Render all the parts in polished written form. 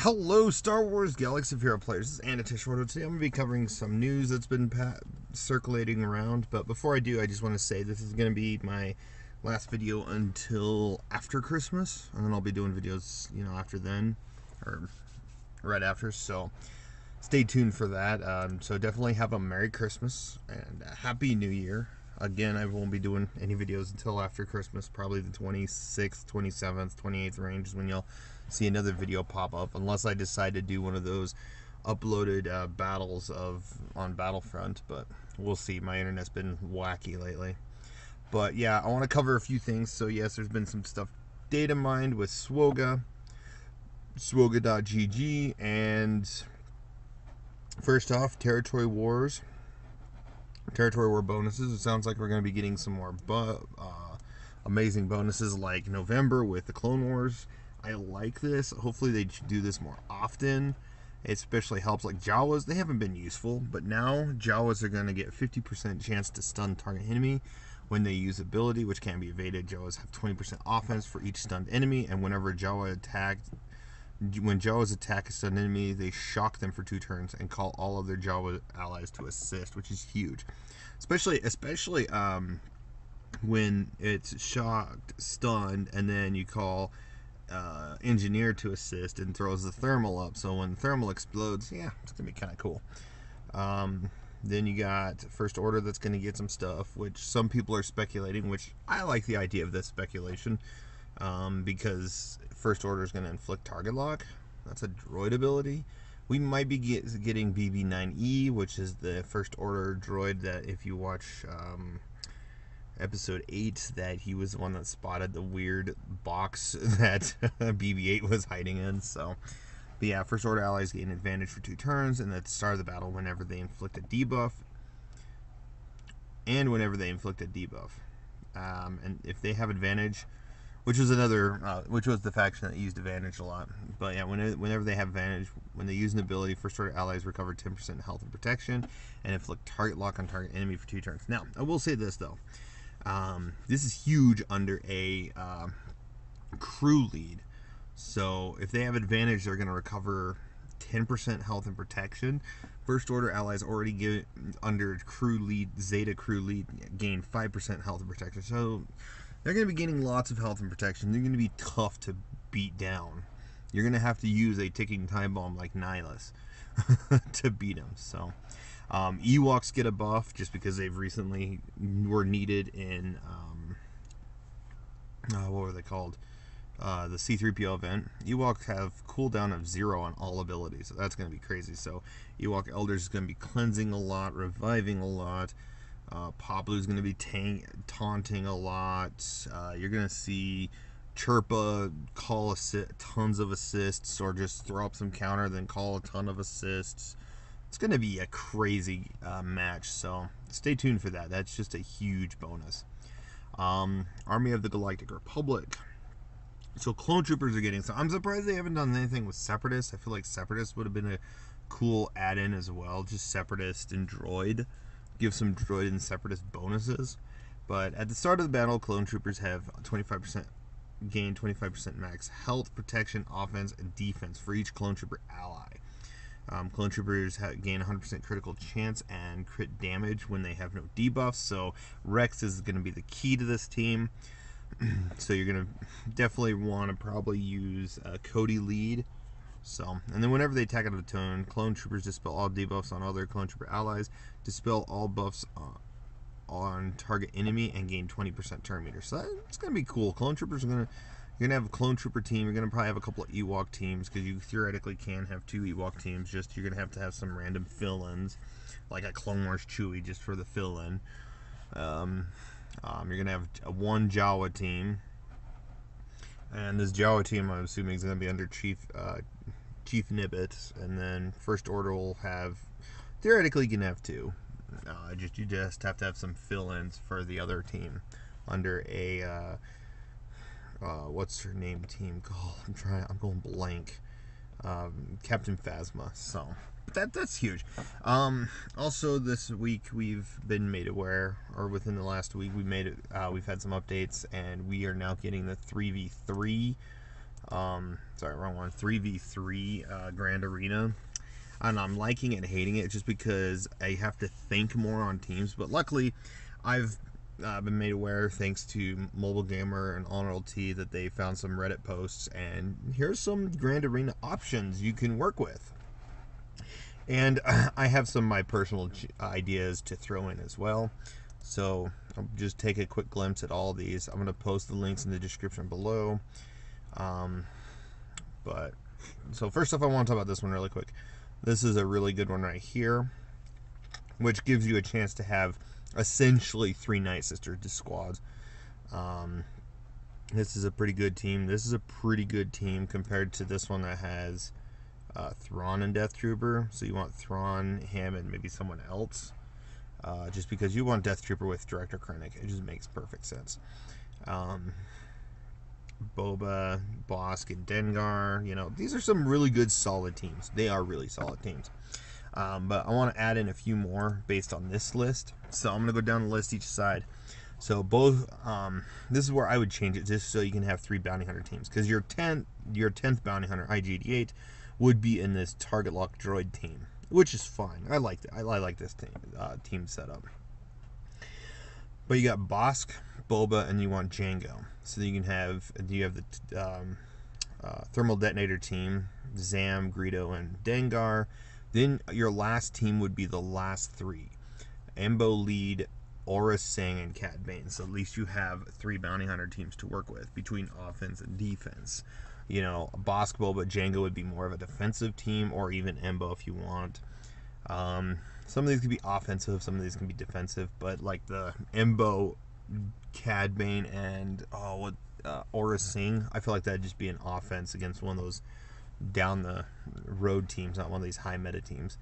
Hello, Star Wars Galaxy of Hero players. This is Anatish Roto. Today I'm going to be covering some news that's been circulating around. But before I do, I just want to say this is going to be my last video until after Christmas. And then I'll be doing videos, after then. Or right after. So stay tuned for that. So definitely have a Merry Christmas and a Happy New Year. Again, I won't be doing any videos until after Christmas, probably the 26th, 27th, 28th range is when you'll see another video pop up, unless I decide to do one of those uploaded battles on Battlefront, but we'll see. My internet's been wacky lately. But yeah, I want to cover a few things. So yes, there's been some stuff data mined with SWGOH, SWGOH.gg, and first off, Territory War bonuses. It sounds like we're going to be getting some more amazing bonuses like November with the Clone Wars. I like this. Hopefully they do this more often. It especially helps like Jawas. They haven't been useful, but now Jawas are going to get 50% chance to stun target enemy when they use ability, which can be evaded. Jawas have 20% offense for each stunned enemy, and when Jawas attack a stunned enemy, they shock them for 2 turns and call all of their Jawa allies to assist, which is huge. Especially when it's shocked, stunned, and then you call engineer to assist and throws the thermal up. So when the thermal explodes, yeah, it's gonna be kind of cool. Then you got First Order that's gonna get some stuff, which some people are speculating, which I like the idea of this speculation, because First Order is gonna inflict target lock. That's a droid ability. We might be getting BB9E, which is the First Order droid that, if you watch episode 8, that he was the one that spotted the weird box that BB-8 was hiding in. So, but yeah, First Order allies gain advantage for 2 turns, and at the start of the battle, whenever they inflict a debuff, and if they have advantage, which was the faction that used advantage a lot. But yeah, whenever they have advantage, when they use an ability, First Order allies recover 10% health and protection, and inflict target lock on target enemy for 2 turns. Now, I will say this though. This is huge under a crew lead. So if they have advantage, they're going to recover 10% health and protection. First Order allies already get under crew lead, Zeta crew lead, gain 5% health and protection. So they're going to be gaining lots of health and protection. They're going to be tough to beat down. You're going to have to use a ticking time bomb like Nihilus to beat them. So Ewoks get a buff just because they've recently were needed in what were they called? The C-3PO event. Ewoks have cooldown of 0 on all abilities, so that's going to be crazy. So Ewok Elders is going to be cleansing a lot, reviving a lot. Poplu's going to be taunting a lot. You're going to see Chirpa call tons of assists, or just throw up some counter, then call a ton of assists. It's going to be a crazy match, so stay tuned for that. That's just a huge bonus. Army of the Galactic Republic. So Clone Troopers are getting some. I'm surprised they haven't done anything with Separatists. I feel like Separatists would have been a cool add-in as well. Just Separatist and Droid. Give some Droid and Separatist bonuses. But at the start of the battle, Clone Troopers have 25% gain, 25% max health, protection, offense, and defense for each Clone Trooper ally. Clone Troopers gain 100% critical chance and crit damage when they have no debuffs. So Rex is going to be the key to this team. So you're going to definitely want to probably use Cody lead. So, and then whenever they attack out of turn, Clone Troopers dispel all debuffs on other Clone Trooper allies, dispel all buffs on target enemy, and gain 20% turn meter. So that's going to be cool. Clone Troopers are going to... You're going to have a Clone Trooper team. You're going to probably have a couple of Ewok teams, because you theoretically can have 2 Ewok teams. Just you're going to have some random fill-ins, like a Clone Wars Chewie just for the fill-in. You're going to have one Jawa team. And this Jawa team, I'm assuming, is going to be under Chief Nibbit. And then First Order will have... Theoretically, you can have 2. You just have to have some fill-ins for the other team under a... what's her name team called? I'm going blank. Captain Phasma. So that's huge. Also this week we've been made aware, or within the last week we've had some updates, and we are now getting the 3v3 Sorry, wrong one. 3v3 Grand Arena. And I'm liking it and hating it just because I have to think more on teams. But luckily, I've been made aware, thanks to Mobile Gamer and OnRLT, that they found some Reddit posts. And here's some Grand Arena options you can work with. And I have some of my personal ideas to throw in as well. So I'll just take a quick glimpse at all of these. I'm going to post the links in the description below. So first off, I want to talk about this one really quick. This is a really good one right here, which gives you a chance to have essentially 3 Night Sister squads. This is a pretty good team. This is a pretty good team compared to this one that has Thrawn and Death Trooper. So you want Thrawn, him, and maybe someone else. Just because you want Death Trooper with Director Krennic. It just makes perfect sense. Boba, Bosk, and Dengar. You know, these are some really good, solid teams. They are really solid teams. But I want to add in a few more based on this list. So I'm going to go down the list each side. So both, this is where I would change it just so you can have 3 Bounty Hunter teams. Because your 10th Bounty Hunter, IG-88, would be in this Target Lock Droid team, which is fine. I like it. I like this team setup. But you got Bosk, Boba, and you want Jango. So you have the Thermal Detonator team, Zam, Greedo, and Dengar. Then your last team would be the last 3. Embo, Lead, Aura Singh, and Cad Bane. So at least you have 3 Bounty Hunter teams to work with between offense and defense. You know, Bosk, Boba, Jango would be more of a defensive team, or even Embo if you want. Some of these can be offensive, some of these can be defensive, but like the Embo, Cad Bane, and Aura Singh, I feel like that'd just be an offense against one of those down the road teams, not one of these high meta teams.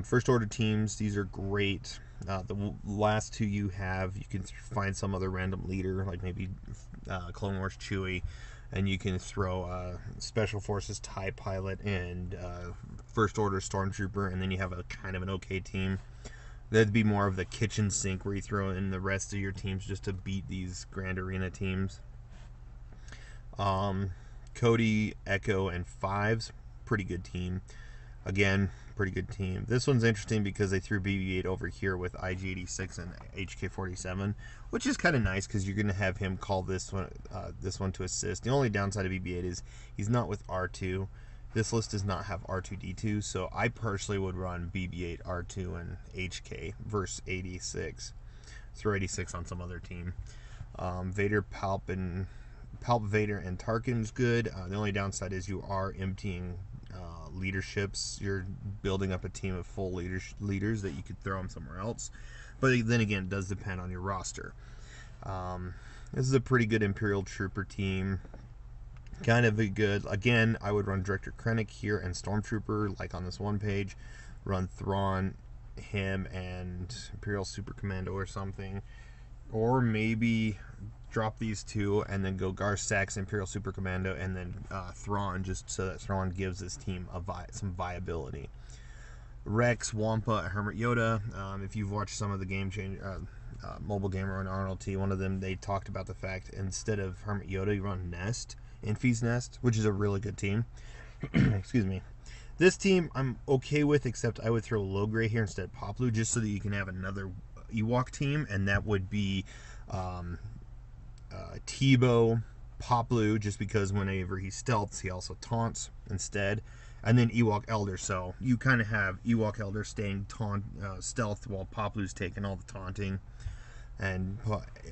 First order teams, these are great. The last 2 you can find some other random leader, like maybe Clone Wars Chewie, and you can throw Special Forces TIE Pilot and First Order Stormtrooper, and then you have a kind of an okay team. That'd be more of the kitchen sink where you throw in the rest of your teams just to beat these Grand Arena teams. Cody, Echo, and Fives, pretty good team. Again, pretty good team. This one's interesting because they threw BB-8 over here with IG-86 and HK-47, which is kind of nice because you're going to have him call this one to assist. The only downside of BB-8 is he's not with R2. This list does not have R2-D2, so I personally would run BB-8, R2, and HK versus 86. Throw 86 on some other team. Vader, Palp, Vader, and Tarkin's good. The only downside is you are emptying leaderships. You're building up a team of full leaders that you could throw them somewhere else. But then again, it does depend on your roster. This is a pretty good Imperial Trooper team. Kind of a good, again, I would run Director Krennic here and Stormtrooper, like on this one page. Run Thrawn, him, and Imperial Super Commando or something. Or maybe drop these 2 and then go Gar Sax, Imperial Super Commando, and then Thrawn, just so that Thrawn gives this team some viability. Rex, Wampa, Hermit Yoda. If you've watched some of the Game Changer, Mobile Gamer and RLT, one of them, they talked about the fact instead of Hermit Yoda, you run Nest, Infy's Nest, which is a really good team. Excuse me. This team I'm okay with, except I would throw Logray here instead of Poplu, just so that you can have another Ewok team, and that would be Tebow, Poplu, just because whenever he stealths, he also taunts instead, and then Ewok Elder. So you kind of have Ewok Elder staying stealth while Poplu's taking all the taunting, and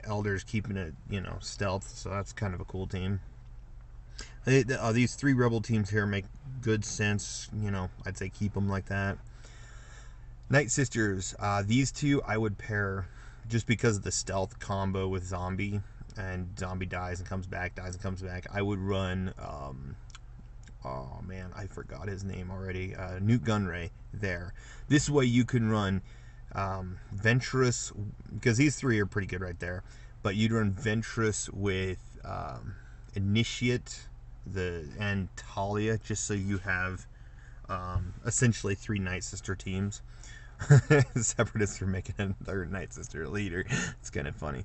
Elder's keeping it, stealth. So that's kind of a cool team. These 3 rebel teams here make good sense. I'd say keep them like that. Night Sisters, these 2 I would pair just because of the stealth combo with Zombie, and Zombie dies and comes back, dies and comes back. I would run, oh man, I forgot his name already, Newt Gunray there. This way you can run Ventress, because these 3 are pretty good right there, but you'd run Ventress with Initiate and Talia, just so you have essentially 3 Night Sister teams. Separatists are making another Night Sister leader. It's kind of funny.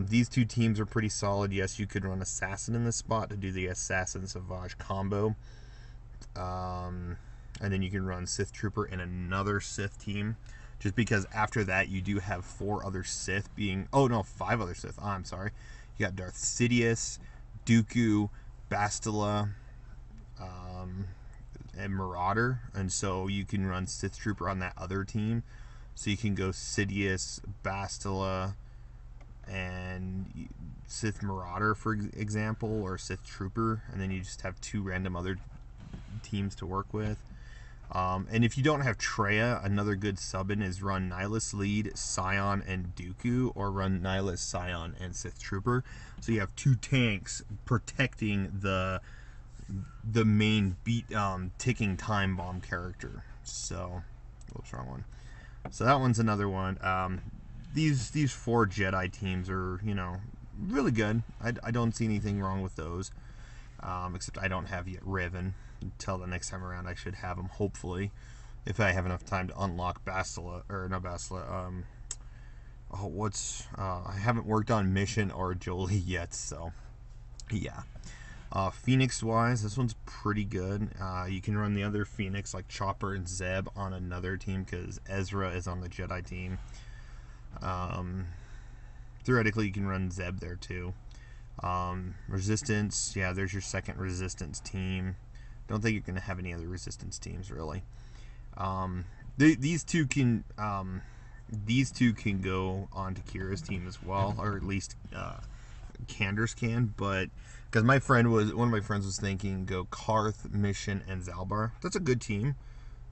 These two teams are pretty solid. Yes, you could run Assassin in this spot to do the Assassin SWGOH combo. And then you can run Sith Trooper in another Sith team. Just because after that you do have 4 other Sith being... Oh, no, 5 other Sith. Oh, I'm sorry. You got Darth Sidious, Dooku, Bastila, and Marauder. And so you can run Sith Trooper on that other team. So you can go Sidious, Bastila, and Sith Marauder, for example, or Sith Trooper. And then you just have 2 random other teams to work with. And if you don't have Traya, another good sub-in is run Nihilus Lead, Scion, and Dooku, or run Nihilus, Scion, and Sith Trooper. So you have 2 tanks protecting the main ticking time bomb character. So, whoops, wrong one. So that one's another one. These 4 Jedi teams are, you know, really good. I don't see anything wrong with those, except I don't have yet Riven. Until the next time around, I should have them, hopefully, if I have enough time to unlock Bastila, or not Bastila, I haven't worked on Mission or Jolie yet, so, yeah. Phoenix-wise, this one's pretty good. You can run the other Phoenix, like Chopper and Zeb, on another team, because Ezra is on the Jedi team. Theoretically, you can run Zeb there, too. Resistance, yeah, there's your second Resistance team. Don't think you're going to have any other Resistance teams, really. These two can go onto Kira's team as well, or at least Cander's can. But because one of my friends was thinking go Karth, Mission, and Zalbar. That's a good team,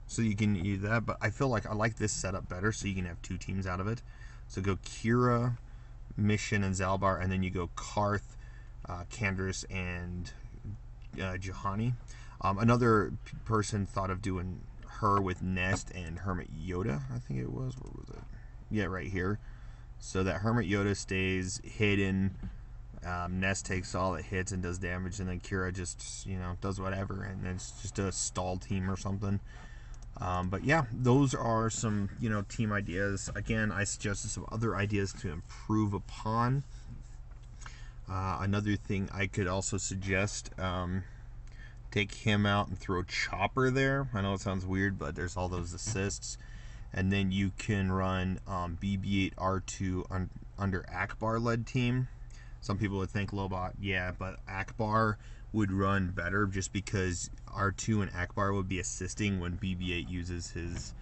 so you can use that. But I feel like I like this setup better, so you can have 2 teams out of it. So go Kira, Mission, and Zalbar, and then you go Karth, Cander's, and Juhani. Another person thought of doing her with Nest and Hermit Yoda, I think it was. Where was it? Yeah, right here. So that Hermit Yoda stays hidden. Nest takes all it hits and does damage, and then Kira just, you know, does whatever, and then it's just a stall team or something. But yeah, those are some, you know, team ideas. Again, I suggested some other ideas to improve upon. Another thing I could also suggest, take him out and throw Chopper there. I know it sounds weird, but there's all those assists. And then you can run BB-8 R2 under Akbar-led team. Some people would think Lobot, yeah, but Akbar would run better just because R2 and Akbar would be assisting when BB-8 uses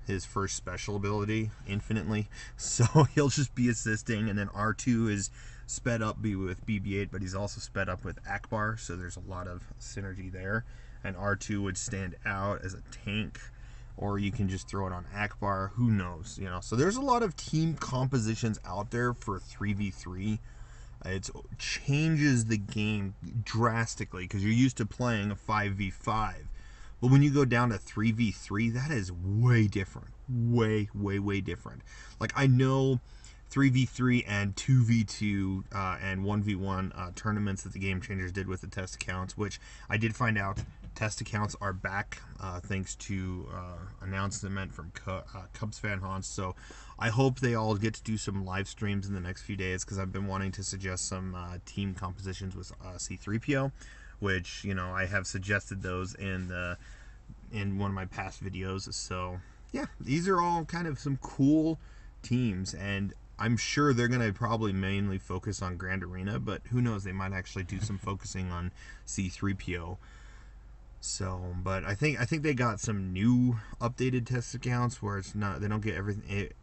his first special ability infinitely. So he'll just be assisting, and then R2 is sped up with BB-8, but he's also sped up with Akbar, so there's a lot of synergy there. And R2 would stand out as a tank, or you can just throw it on Akbar. Who knows, you know? So there's a lot of team compositions out there for 3v3. It changes the game drastically because you're used to playing a 5v5. But when you go down to 3v3, that is way different. Way, way, way different. Like, I know 3v3 and 2v2 and 1v1 tournaments that the Game Changers did with the test accounts, which I did find out test accounts are back thanks to announcement from Cubs fan Hans. So I hope they all get to do some live streams in the next few days, because I've been wanting to suggest some team compositions with C3PO, which, you know, I have suggested those in one of my past videos. So yeah, these are all kind of some cool teams, and I'm sure they're going to probably mainly focus on Grand Arena, but who knows, they might actually do some focusing on C3PO. So, but I think they got some new updated test accounts where it's not, they don't get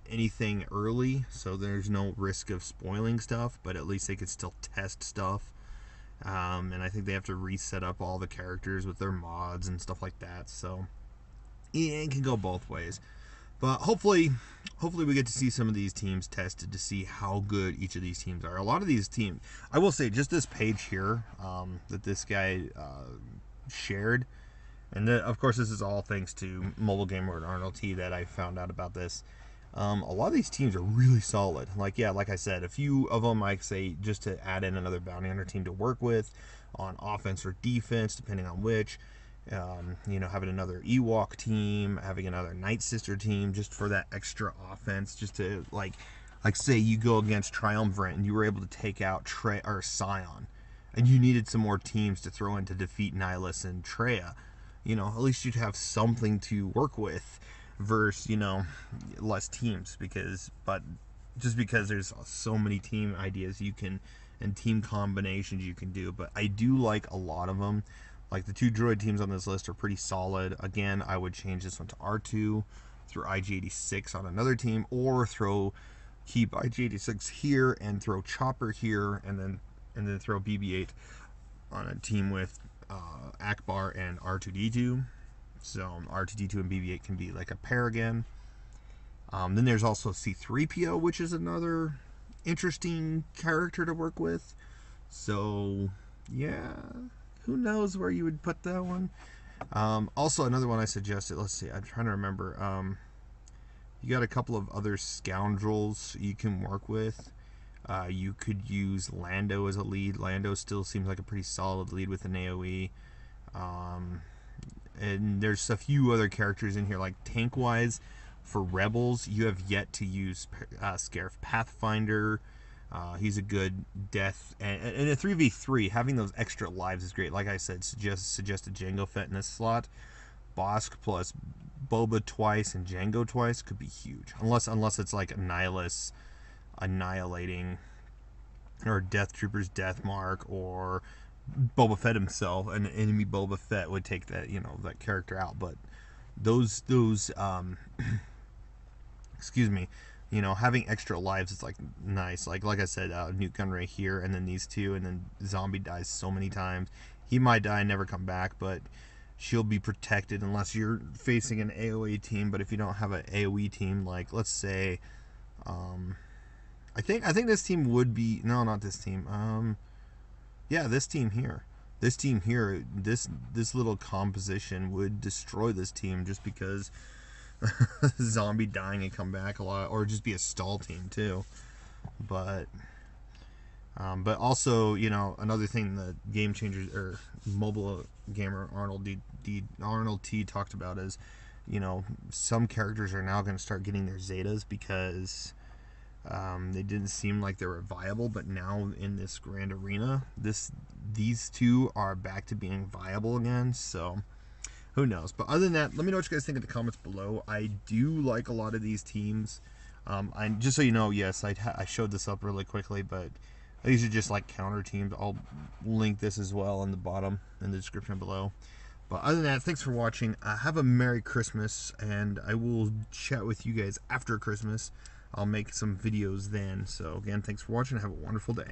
anything early, so there's no risk of spoiling stuff, but at least they could still test stuff. And I think they have to reset up all the characters with their mods and stuff like that. So it can go both ways. But hopefully we get to see some of these teams tested to see how good each of these teams are. A lot of these teams, I will say, just this page here that this guy shared, and of course this is all thanks to Mobile Gamer and Arnold T that I found out about this. A lot of these teams are really solid. Like, yeah, like I said, a few of them I say just to add in another bounty hunter team to work with on offense or defense, depending on which. You know, having another Ewok team, having another Night Sister team, just for that extra offense, just to, like, Like, say you go against Triumvirate and you were able to take out Scion, and you needed some more teams to throw in to defeat Nihilus and Treya. At least you'd have something to work with versus, less teams, but just because there's so many team ideas you can and team combinations you can do. But I do like a lot of them. Like, the 2 droid teams on this list are pretty solid. Again, I would change this one to R2, throw IG-86 on another team, or keep IG-86 here and throw Chopper here, and then throw BB-8 on a team with Akbar and R2-D2. So R2-D2 and BB-8 can be like a pair again. Then there's also C-3PO, which is another interesting character to work with. So, yeah, who knows where you would put that one. Also, another one I suggested, let's see, I'm trying to remember. You got a couple of other scoundrels you can work with. You could use Lando as a lead. Lando still seems like a pretty solid lead with an AoE. And there's a few other characters in here, like tank-wise. For Rebels, you have yet to use Scarif Pathfinder. He's a good death. And in a 3v3, having those extra lives is great. Like I said, suggested Jango Fett in this slot. Bosk plus Boba twice and Jango twice could be huge. Unless it's like Nihilus annihilating, or Death Trooper's Death Mark, or Boba Fett himself. An enemy Boba Fett would take that that character out. But those excuse me, having extra lives is like nice. Like I said, Nute Gunray here, and then these two, and then Zombie dies so many times. He might die and never come back, but she'll be protected unless you're facing an AoE team. But if you don't have an AoE team, like, let's say, I think this team would be, no, not this team. Yeah, this team here. This little composition would destroy this team, just because Zombie dying and come back a lot, or just be a stall team too. But also, another thing that Game Changers, or Mobile Gamer Arnold T talked about is, some characters are now going to start getting their Zetas, because they didn't seem like they were viable, but now in this grand arena, these two are back to being viable again. So who knows? But other than that, let me know what you guys think in the comments below. I do like a lot of these teams. Just so you know, yes, I showed this up really quickly, but these are just like counter teams. I'll link this as well in the bottom in the description below. But other than that, thanks for watching. Have a Merry Christmas, and I will chat with you guys after Christmas. I'll make some videos then. So again, thanks for watching. Have a wonderful day.